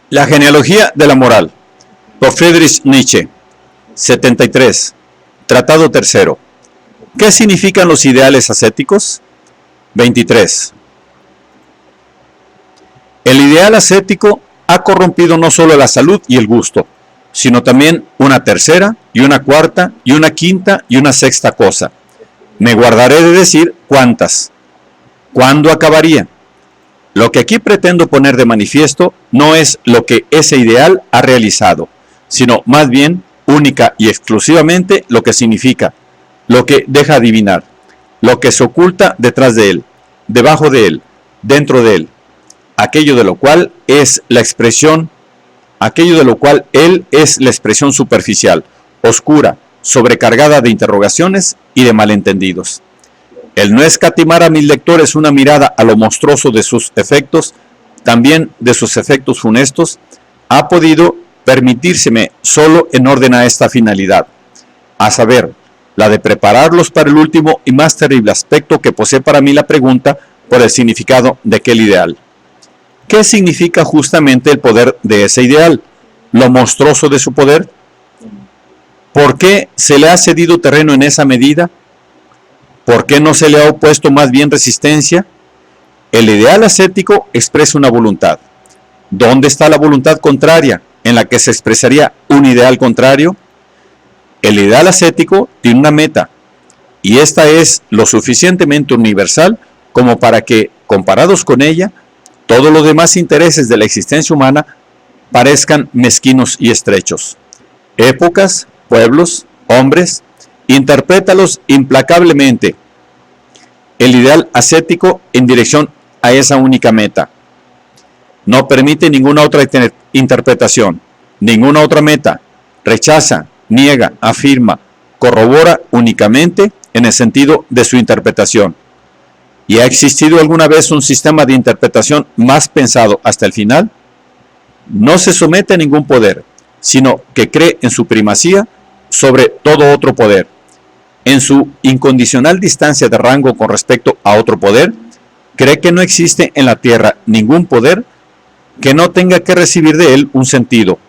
La genealogía de la moral, por Friedrich Nietzsche, 73, Tratado tercero. ¿Qué significan los ideales ascéticos? 23. El ideal ascético ha corrompido no solo la salud y el gusto, sino también una tercera y una cuarta y una quinta y una sexta cosa. Me guardaré de decir cuántas. ¿Cuándo acabaría? Lo que aquí pretendo poner de manifiesto no es lo que ese ideal ha realizado, sino más bien única y exclusivamente lo que significa, lo que deja adivinar, lo que se oculta detrás de él, debajo de él, dentro de él, aquello de lo cual es la expresión, aquello de lo cual él es la expresión superficial, oscura, sobrecargada de interrogaciones y de malentendidos. El no escatimar a mis lectores una mirada a lo monstruoso de sus efectos, también de sus efectos funestos, ha podido permitírseme solo en orden a esta finalidad, a saber, la de prepararlos para el último y más terrible aspecto que posee para mí la pregunta por el significado de aquel ideal. ¿Qué significa justamente el poder de ese ideal? ¿Lo monstruoso de su poder? ¿Por qué se le ha cedido terreno en esa medida? ¿Por qué no se le ha opuesto más bien resistencia? El ideal ascético expresa una voluntad. ¿Dónde está la voluntad contraria en la que se expresaría un ideal contrario? El ideal ascético tiene una meta, y esta es lo suficientemente universal como para que, comparados con ella, todos los demás intereses de la existencia humana parezcan mezquinos y estrechos. Épocas, pueblos, hombres, interprétalos implacablemente. El ideal ascético en dirección a esa única meta. No permite ninguna otra interpretación, ninguna otra meta. Rechaza, niega, afirma, corrobora únicamente en el sentido de su interpretación. ¿Y ha existido alguna vez un sistema de interpretación más pensado hasta el final? No se somete a ningún poder, sino que cree en su primacía sobre todo otro poder. En su incondicional distancia de rango con respecto a otro poder, cree que no existe en la tierra ningún poder que no tenga que recibir de él un sentido,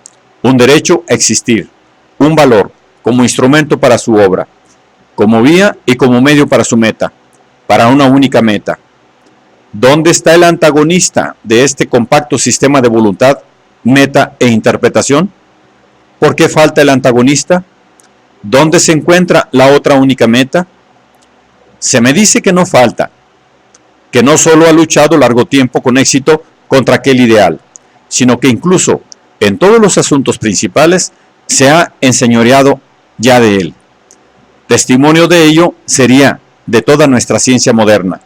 un derecho a existir, un valor como instrumento para su obra, como vía y como medio para su meta, para una única meta. ¿Dónde está el antagonista de este compacto sistema de voluntad, meta e interpretación? ¿Por qué falta el antagonista? ¿Dónde se encuentra la otra única meta? Se me dice que no falta, que no solo ha luchado largo tiempo con éxito contra aquel ideal, sino que incluso en todos los asuntos principales se ha enseñoreado ya de él. Testimonio de ello sería de toda nuestra ciencia moderna.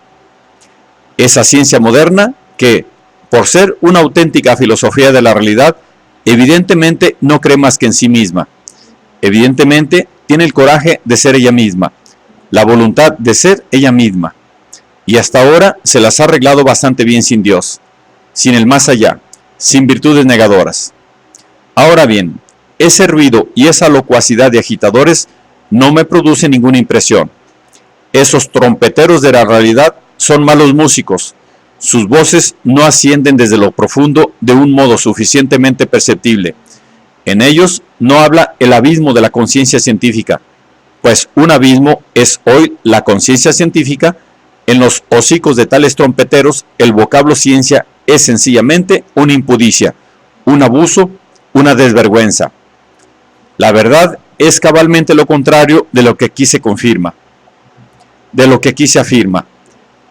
Esa ciencia moderna que, por ser una auténtica filosofía de la realidad, evidentemente no cree más que en sí misma. Evidentemente tiene el coraje de ser ella misma, la voluntad de ser ella misma. Y hasta ahora se las ha arreglado bastante bien sin Dios, sin el más allá, sin virtudes negadoras. Ahora bien, ese ruido y esa locuacidad de agitadores no me produce ninguna impresión. Esos trompeteros de la realidad son malos músicos. Sus voces no ascienden desde lo profundo de un modo suficientemente perceptible. En ellos no habla el abismo de la conciencia científica, pues un abismo es hoy la conciencia científica. En los hocicos de tales trompeteros, el vocablo ciencia es sencillamente una impudicia, un abuso, una desvergüenza. La verdad es cabalmente lo contrario de lo que aquí se confirma, de lo que aquí se afirma.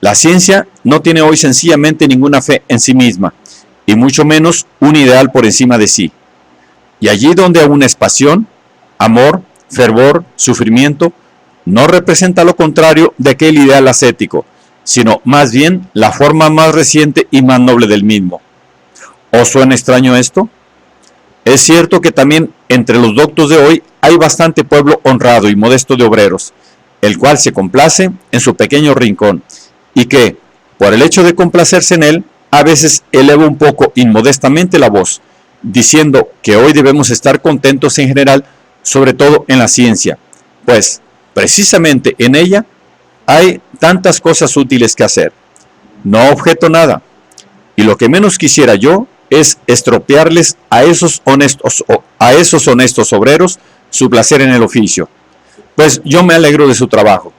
La ciencia no tiene hoy sencillamente ninguna fe en sí misma, y mucho menos un ideal por encima de sí. Y allí donde aún es pasión, amor, fervor, sufrimiento, no representa lo contrario de aquel ideal ascético, sino más bien la forma más reciente y más noble del mismo. ¿Os suena extraño esto? Es cierto que también entre los doctos de hoy hay bastante pueblo honrado y modesto de obreros, el cual se complace en su pequeño rincón, y que, por el hecho de complacerse en él, a veces eleva un poco inmodestamente la voz, diciendo que hoy debemos estar contentos en general, sobre todo en la ciencia, pues precisamente en ella hay tantas cosas útiles que hacer. No objeto nada, y lo que menos quisiera yo es estropearles a esos honestos obreros su placer en el oficio. Pues yo me alegro de su trabajo.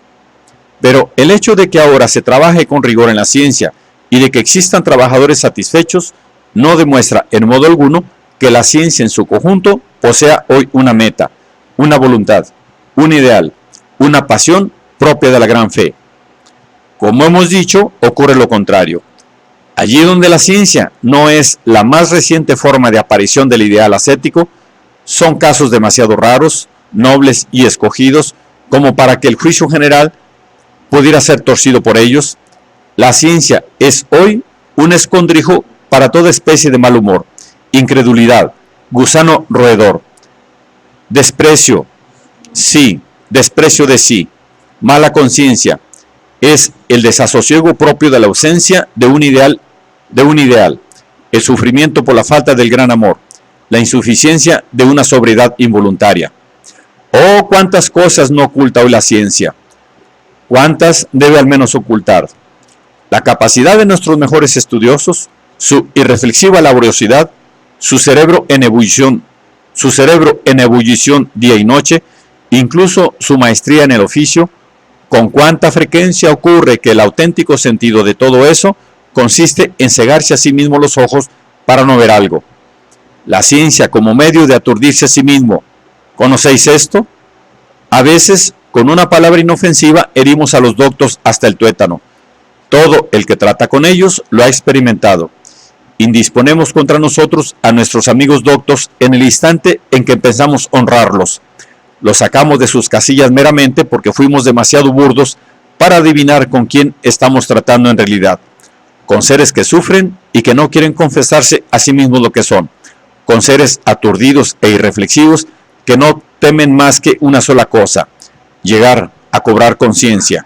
Pero el hecho de que ahora se trabaje con rigor en la ciencia y de que existan trabajadores satisfechos no demuestra en modo alguno que la ciencia en su conjunto posea hoy una meta, una voluntad, un ideal, una pasión propia de la gran fe. Como hemos dicho, ocurre lo contrario. Allí donde la ciencia no es la más reciente forma de aparición del ideal ascético, son casos demasiado raros, nobles y escogidos como para que el juicio general pudiera ser torcido por ellos. La ciencia es hoy un escondrijo para toda especie de mal humor, incredulidad, gusano roedor, desprecio, sí, desprecio de sí, mala conciencia, es el desasosiego propio de la ausencia de un ideal, el sufrimiento por la falta del gran amor, la insuficiencia de una sobriedad involuntaria. Oh, cuántas cosas no oculta hoy la ciencia, cuántas debe al menos ocultar. La capacidad de nuestros mejores estudiosos, su irreflexiva laboriosidad, su cerebro en ebullición día y noche, incluso su maestría en el oficio. Con cuánta frecuencia ocurre que el auténtico sentido de todo eso consiste en cegarse a sí mismo los ojos para no ver algo. La ciencia como medio de aturdirse a sí mismo. ¿Conocéis esto? A veces, con una palabra inofensiva, herimos a los doctos hasta el tuétano. Todo el que trata con ellos lo ha experimentado. Indisponemos contra nosotros a nuestros amigos doctos en el instante en que pensamos honrarlos. Los sacamos de sus casillas meramente porque fuimos demasiado burdos para adivinar con quién estamos tratando en realidad. Con seres que sufren y que no quieren confesarse a sí mismos lo que son. Con seres aturdidos e irreflexivos que no temen más que una sola cosa: llegar a cobrar conciencia.